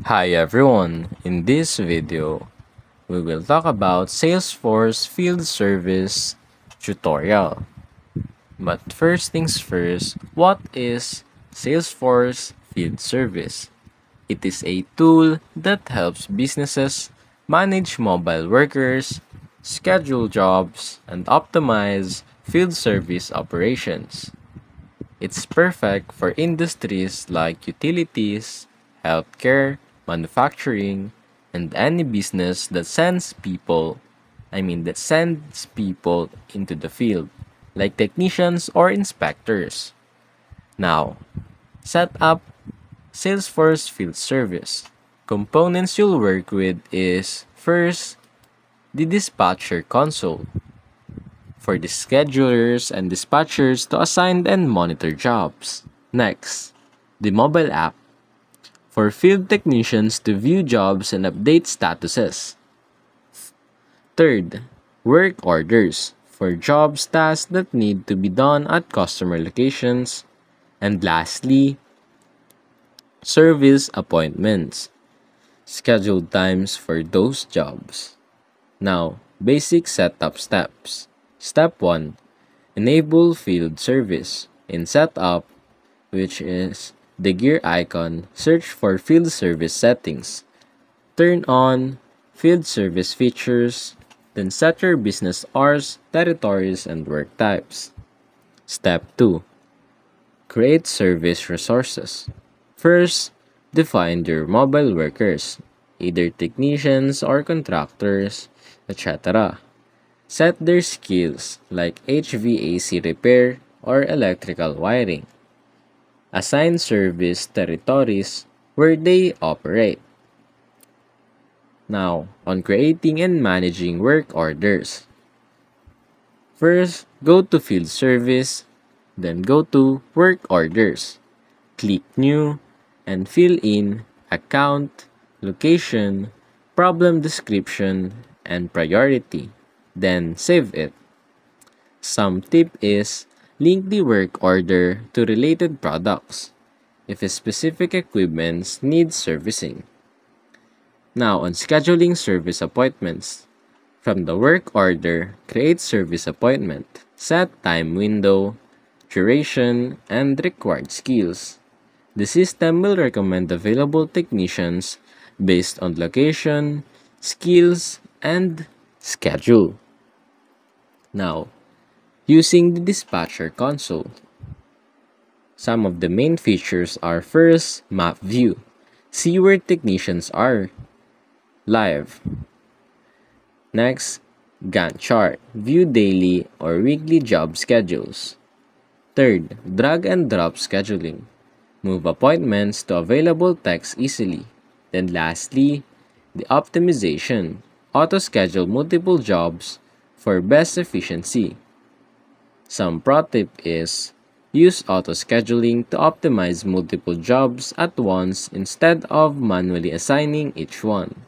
Hi everyone, in this video, we will talk about Salesforce Field Service tutorial. But first things first, what is Salesforce Field Service? It is a tool that helps businesses manage mobile workers, schedule jobs, and optimize field service operations. It's perfect for industries like utilities, healthcare, manufacturing, and any business that sends people into the field, like technicians or inspectors. Now, set up Salesforce Field Service. Components you'll work with is first, the dispatcher console for the schedulers and dispatchers to assign and monitor jobs. Next, the mobile app for field technicians to view jobs and update statuses. Third, work orders for jobs tasks that need to be done at customer locations. And lastly, service appointments, scheduled times for those jobs. Now, basic setup steps. Step 1. Enable field service. In setup, which is the gear icon, search for field service settings. Turn on field service features, then set your business hours, territories, and work types. Step 2. Create service resources. First, define your mobile workers, either technicians or contractors, etc. Set their skills like HVAC repair or electrical wiring. Assign service territories where they operate. Now, on creating and managing work orders. First, go to Field Service, then go to Work Orders. Click New and fill in account, location, problem description, and priority. Then save it. Some tip is link the work order to related products if a specific equipment needs servicing. Now on scheduling service appointments. From the work order, create service appointment, set time window, duration, and required skills. The system will recommend available technicians based on location, skills, and schedule. Now, using the dispatcher console. Some of the main features are first, map view. See where technicians are live. Next, Gantt chart. View daily or weekly job schedules. Third, drag and drop scheduling. Move appointments to available text easily. Then lastly, the optimization. Auto-schedule multiple jobs for best efficiency. Some pro tip is use auto-scheduling to optimize multiple jobs at once instead of manually assigning each one.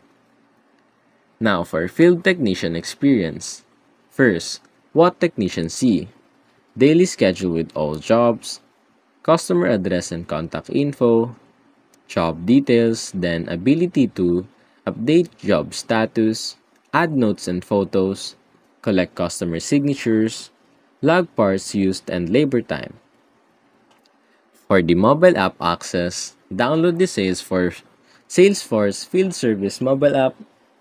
Now for field technician experience. First, what technicians see. Daily schedule with all jobs, customer address and contact info, job details, then ability to update job status, add notes and photos, collect customer signatures, log parts used and labor time. For the mobile app access, download the Salesforce Field Service mobile app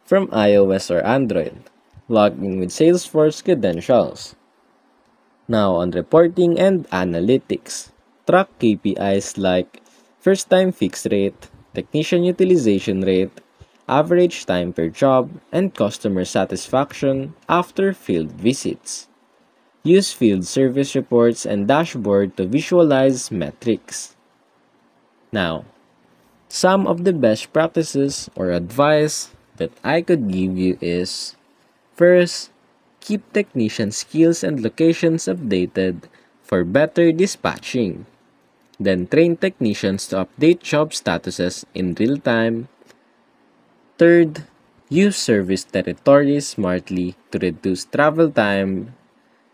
from iOS or Android. Log in with Salesforce credentials. Now on reporting and analytics. Track KPIs like first time fix rate, technician utilization rate, average time per job, and customer satisfaction after field visits. Use field service reports and dashboard to visualize metrics. Now, some of the best practices or advice that I could give you is first, keep technician skills and locations updated for better dispatching. Then train technicians to update job statuses in real time. Third, use service territories smartly to reduce travel time.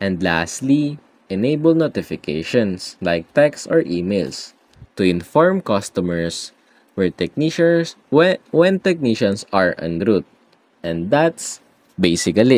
And lastly, enable notifications like text or emails to inform customers when technicians are en route. And that's basically it.